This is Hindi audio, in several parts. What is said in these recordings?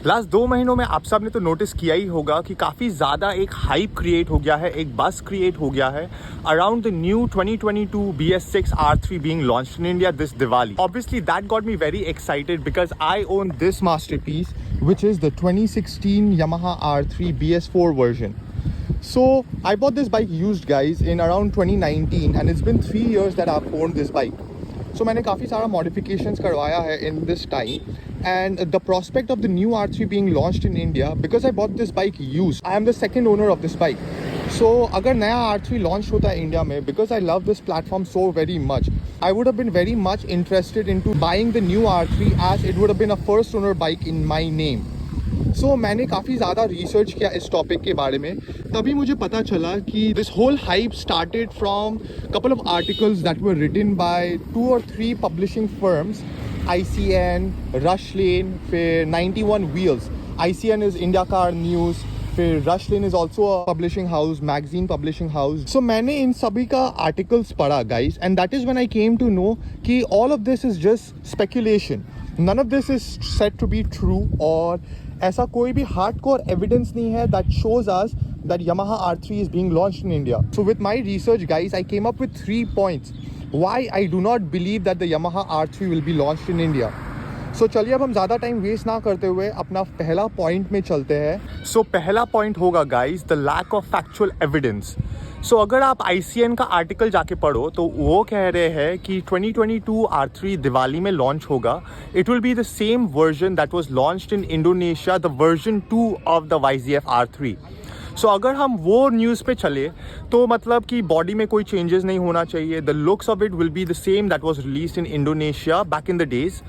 लास्ट 2 महीनों में आप सब ने तो नोटिस किया ही होगा कि काफ़ी ज़्यादा एक हाइप क्रिएट हो गया है, एक बस क्रिएट हो गया है around the new 2022 BS6 R3 being launched in India this Diwali. Obviously that got me very excited because I own this masterpiece, which is the 2016 Yamaha R3 BS4 version. So I bought this bike used, guys, in around 2019 and it's been 3 years that I've owned this bike. So मैंने काफ़ी सारा modifications करवाया है in this time, and the prospect of the new R3 being launched in India, because I bought this bike used, I am the second owner of this bike. So अगर नया R3 launch होता है इंडिया में, because I love this platform so very much, I would have been very much interested into buying the new R3 as it would have been a first owner bike in my name. So मैंने काफ़ी ज़्यादा रिसर्च किया इस टॉपिक के बारे में, तभी मुझे पता चला कि this whole hype started from couple of articles that were written by 2 or 3 publishing firms, ICN, Rushlane, फिर 91 Wheels. ICN is India Car News, फिर Rushlane is also a publishing house, magazine publishing house. So मैंने इन सभी का आर्टिकल्स पढ़ा, guys, and that is when I came to know कि all of this is just speculation. None of this is said to be true, और ऐसा कोई भी hardcore evidence नहीं है that shows us that Yamaha R3 is being launched in India. So with my research, guys, I came up with 3 points why I do not believe that the Yamaha R3 will be launched in India. So चलिए अब हम ज़्यादा टाइम वेस्ट ना करते हुए अपना पहला पॉइंट में चलते हैं. So पहला पॉइंट होगा, guys, the lack of factual evidence. So अगर आप ICN का आर्टिकल जाके पढ़ो तो वो कह रहे हैं कि 2022 R3 दिवाली में लॉन्च होगा. It will be the same version that was launched in Indonesia, the version 2 of the YZF R3. सो अगर हम वो न्यूज़ पे चले तो मतलब कि बॉडी में कोई चेंजेस नहीं होना चाहिए. The looks of it will be the same that was released in Indonesia back in the days,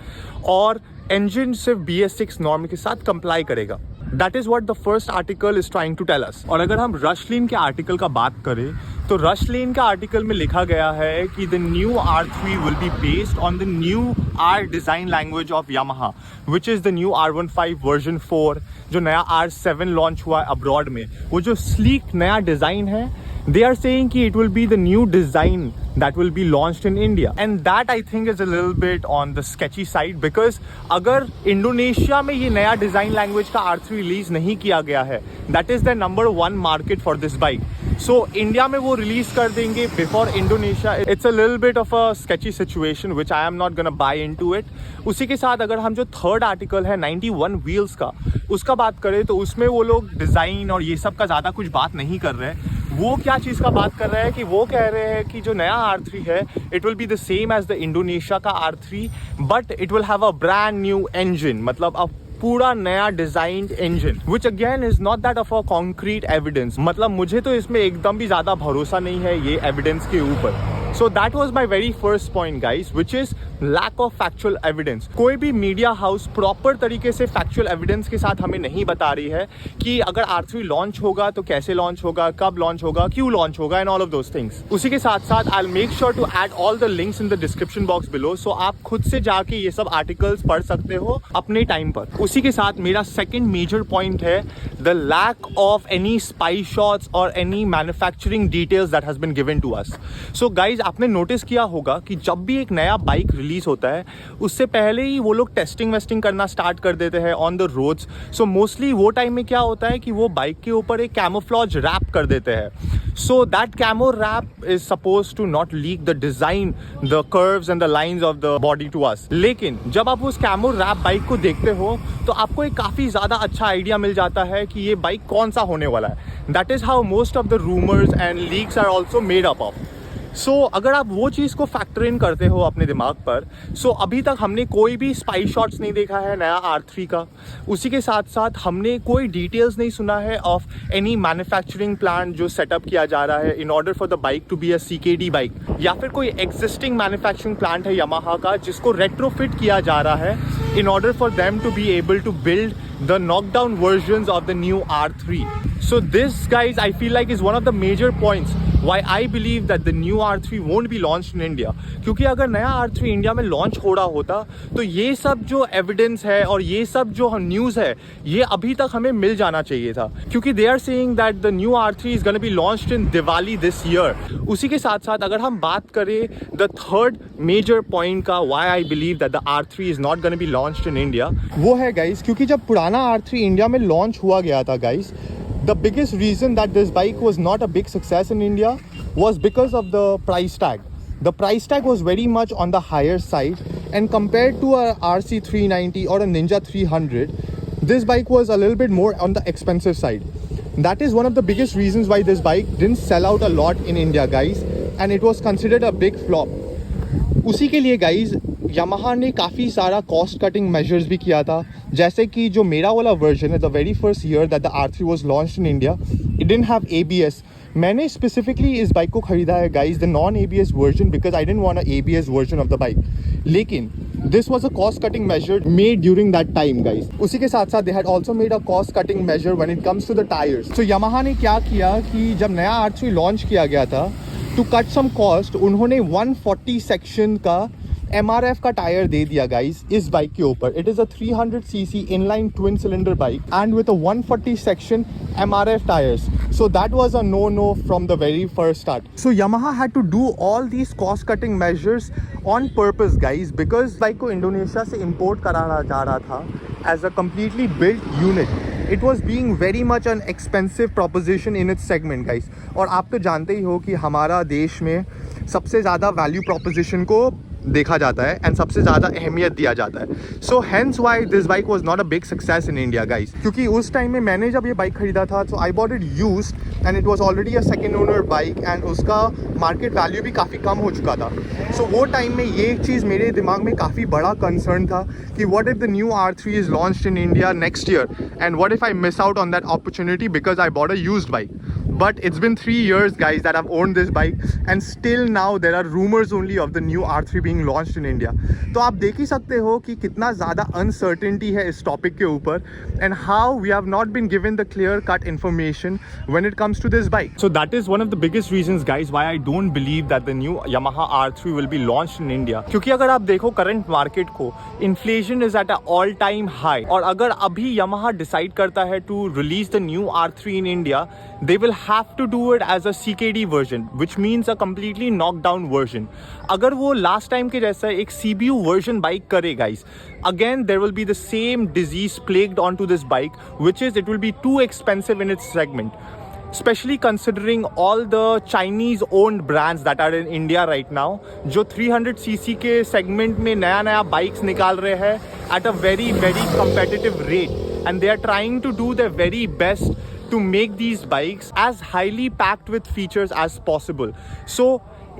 और इंजन सिर्फ BS6 नॉर्म के साथ कंप्लाई करेगा. That is what the first article is trying to tell us. और अगर हम रशलेन के आर्टिकल का बात करें तो रशलेन का आर्टिकल में लिखा गया है कि the new R3 will be based on the new R design language of Yamaha, which is the new R15 version 4. जो नया R7 लॉन्च हुआ है अब्रॉड में, वो जो स्लीक नया डिज़ाइन है, they are saying कि it will be the new design that will be launched in India, and that I think is a little bit on the sketchy side, because अगर इंडोनेशिया में ये नया डिज़ाइन लैंग्वेज का R3 रिलीज नहीं किया गया है, that is the number 1 market for this bike. So India में वो रिलीज कर देंगे before Indonesia. It's a little bit of a sketchy situation which I am not gonna buy into it. उसी के साथ अगर हम जो थर्ड आर्टिकल है 91 व्हील्स का, उसका बात करें तो उसमें वो लोग डिज़ाइन और ये सब का ज़्यादा कुछ बात नहीं कर रहे हैं. वो क्या चीज़ का बात कर रहे हैं कि वो कह रहे हैं कि जो नया R3 है it will be the same as the Indonesia का R3, but it will have a brand new engine, मतलब अब पूरा नया designed engine, which again is not that of a concrete evidence. मतलब मुझे तो इसमें एकदम भी ज्यादा भरोसा नहीं है ये एविडेंस के ऊपर. So that was my very first point, guys, which is lack of factual evidence. कोई भी मीडिया हाउस प्रॉपर तरीके से फैक्चुअल एविडेंस के साथ हमें नहीं बता रही है कि अगर R3 लॉन्च होगा तो कैसे लॉन्च होगा, कब लॉन्च होगा, क्यों लॉन्च होगा, and all of those things. उसी के साथ साथ I will make sure to add all the links in the description box below, so आप खुद से जाके ये सब आर्टिकल्स पढ़ सकते हो अपने टाइम पर. उसी के साथ मेरा सेकेंड मेजर पॉइंट है the lack of any spy shots और any manufacturing details that has been given to us. So guys, आपने नोटिस किया होगा कि जब भी एक नया बाइक रिलीज होता है उससे पहले ही वो लोग टेस्टिंग वेस्टिंग करना स्टार्ट कर देते हैं on the roads. So mostly वो टाइम में क्या होता है कि वो बाइक के ऊपर एक कैमोफ्लॉज रैप कर देते हैं. So that camo wrap is suppose to not leak the design, the curves and the lines of the body to us. लेकिन जब आप उस कैमो रैप बाइक को देखते हो तो आपको एक काफ़ी ज़्यादा अच्छा आइडिया मिल जाता है कि ये बाइक कौन सा होने वाला है. That is how most of the rumours and leaks are also made up of. So अगर आप वो चीज़ को फैक्टर इन करते हो अपने दिमाग पर, सो अभी तक हमने कोई भी स्पाई शॉट्स नहीं देखा है नया R3 का. उसी के साथ साथ हमने कोई डिटेल्स नहीं सुना है ऑफ एनी मैन्युफैक्चरिंग प्लांट जो सेटअप किया जा रहा है in order for the bike to be a CKD bike, या फिर कोई एग्जिस्टिंग मैन्युफैक्चरिंग प्लांट है Yamaha का जिसको रेट्रोफिट किया जा रहा है in order for them to be able to build the knockdown versions of the new R3. So this, guys, I feel like is one of the major points why I believe that the new R3 won't be launched in India. क्योंकि अगर नया R3 इंडिया में लॉन्च हो रहा होता तो ये सब जो एविडेंस है और ये सब जो न्यूज़ है ये अभी तक हमें मिल जाना चाहिए था, क्योंकि they are saying that the new R3 is gonna be launched in Diwali this year. उसी के साथ साथ अगर हम बात करें द थर्ड मेजर पॉइंट का why I believe that the R3 is not going to be launched in India, वो है गाइस क्योंकि जब पुराना R3 इंडिया में लॉन्च हुआ गया था guys, the biggest reason that this bike was not a big success in India was because of the price tag. The price tag was very much on the higher side, and compared to a RC 390 or a Ninja 300, this bike was a little bit more on the expensive side. That is one of the biggest reasons why this bike didn't sell out a lot in India guys, and it was considered a big flop. उसी के लिए गाइज यामाहा ने काफ़ी सारा कॉस्ट कटिंग मेजर्स भी किया था, जैसे कि जो मेरा वाला वर्जन है, the very first year that the R3 was launched in India, it didn't have ABS. मैंने स्पेसिफिकली इस बाइक को ख़रीदा है guys the non ABS version because I didn't want a ABS version of the bike, लेकिन this was a cost cutting measure made during that time guys. उसी के साथ साथ they had also made a cost cutting measure when it comes to the tyres. तो यामाहा ने क्या किया कि जब नया R3 लॉन्च किया गया था, टू कट सम कॉस्ट, उन्होंने 140 सेक्शन का MRF का टायर दे दिया गाइज इस बाइक के ऊपर. It is a 300cc inline twin cylinder bike and with a 140 section MRF tyres. So that was a no-no from the very first start. So Yamaha had to do all these cost-cutting measures on purpose, guys, because bike को इंडोनेशिया से import करा जा रहा था as a completely built unit. It was being very much an expensive proposition in its segment, guys. और आप तो जानते ही हो कि हमारा देश में सबसे ज़्यादा वैल्यू प्रोपोजिशन को देखा जाता है एंड सबसे ज़्यादा अहमियत दिया जाता है. So hence why this bike was not a big success in India guys. क्योंकि उस टाइम में मैंने जब ये बाइक खरीदा था तो I bought it used and it was already a second owner bike and उसका मार्केट वैल्यू भी काफ़ी कम हो चुका था. सो वो टाइम में ये चीज़ मेरे दिमाग में काफ़ी बड़ा कंसर्न था कि what if the new R3 is launched in India next year and what if I miss out on that opportunity because I bought a used bike. But it's been 3 years guys that I've owned this bike and still now there are rumors only of the new R3 being launched in India. तो आप देख ही सकते हो कि कितना ज़्यादा uncertainty है इस topic के ऊपर and how we have not been given the clear cut information when it comes to this bike. So that is one of the biggest reasons guys why I don't believe that the new Yamaha R3 will be launched in India. क्योंकि अगर आप देखो current market को, inflation is at an all time high और अगर अभी Yamaha decide करता है to release the new R3 in India, they will have to do it as a CKD version, which means a completely knocked down version. अगर वो last time के जैसा एक CBU version bike करे guys, again there will be the same disease plagued onto this bike, which is it will be too expensive in its segment. Especially considering all the Chinese owned brands that are in India right now, जो 300cc के segment में नया नया bikes निकाल रहे हैं at a very very competitive rate, and they are trying to do their very best to make these bikes as highly packed with features as possible. So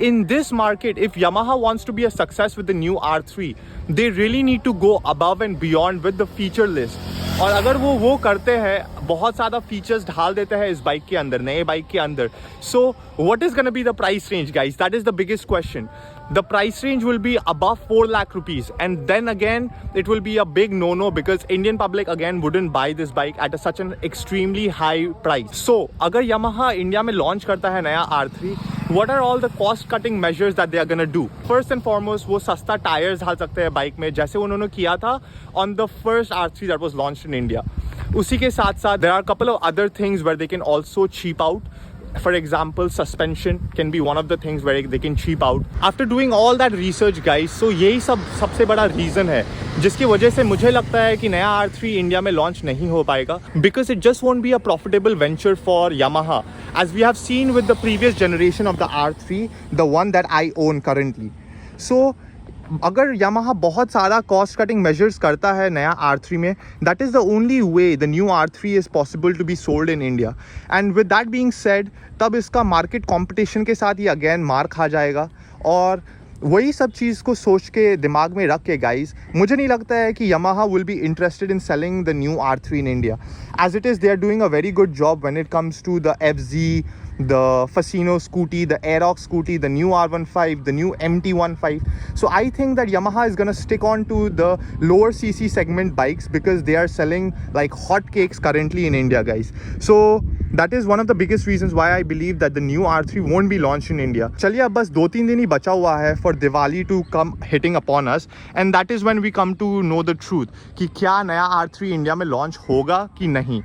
in this market, if Yamaha wants to be a success with the new R3, they really need to go above and beyond with the feature list. और अगर वो करते हैं, बहुत ज़्यादा फीचर्स ढाल देते हैं इस बाइक के अंदर, नए बाइक के अंदर, so what is gonna be the price range guys? That is the biggest question. The price range will be above 4 lakh rupees, and then again it will be a big no-no because Indian public again wouldn't buy this bike at such an extremely high price. So अगर Yamaha इंडिया में लॉन्च करता है नया R3, what are all the cost cutting measures that they are gonna do? First and foremost, वो सस्ता टायर्स डाल सकते हैं बाइक में, जैसे उन्होंने किया था on the first R3 that was launched in India. उसी के साथ साथ there are a couple of other things where they can also cheap out. For example, suspension can be one of the things where they can cheap out. After doing all that research guys, so यही सबसे बड़ा reason है जिसकी वजह से मुझे लगता है कि नया R3 इंडिया में लॉन्च नहीं हो पाएगा, because it just won't be a profitable venture for Yamaha, as we have seen with the previous generation of the R3, the one that I own currently. So अगर Yamaha बहुत सारा कॉस्ट कटिंग मेजर्स करता है नया R3 में, that is the only way the new R3 is possible to be sold in India. And with that being said, तब इसका मार्केट कंपटीशन के साथ ही अगेन मार खा जाएगा. और वही सब चीज़ को सोच के दिमाग में रख के गाइज, मुझे नहीं लगता है कि Yamaha will be interested in selling the new R3 in India. As it is, they are doing a very good job when it comes to the FZ, the Fascino scooty, the Aerox scooty, the new R15, the new MT15. So I think that Yamaha is going to stick on to the lower CC segment bikes because they are selling like hotcakes currently in India, guys. So that is one of the biggest reasons why I believe that the new R3 won't be launched in India. चलिए अब बस 2-3 दिन ही बचा हुआ है for Diwali to come hitting upon us, and that is when we come to know the truth कि क्या नया R3 इंडिया में लॉन्च होगा कि नहीं.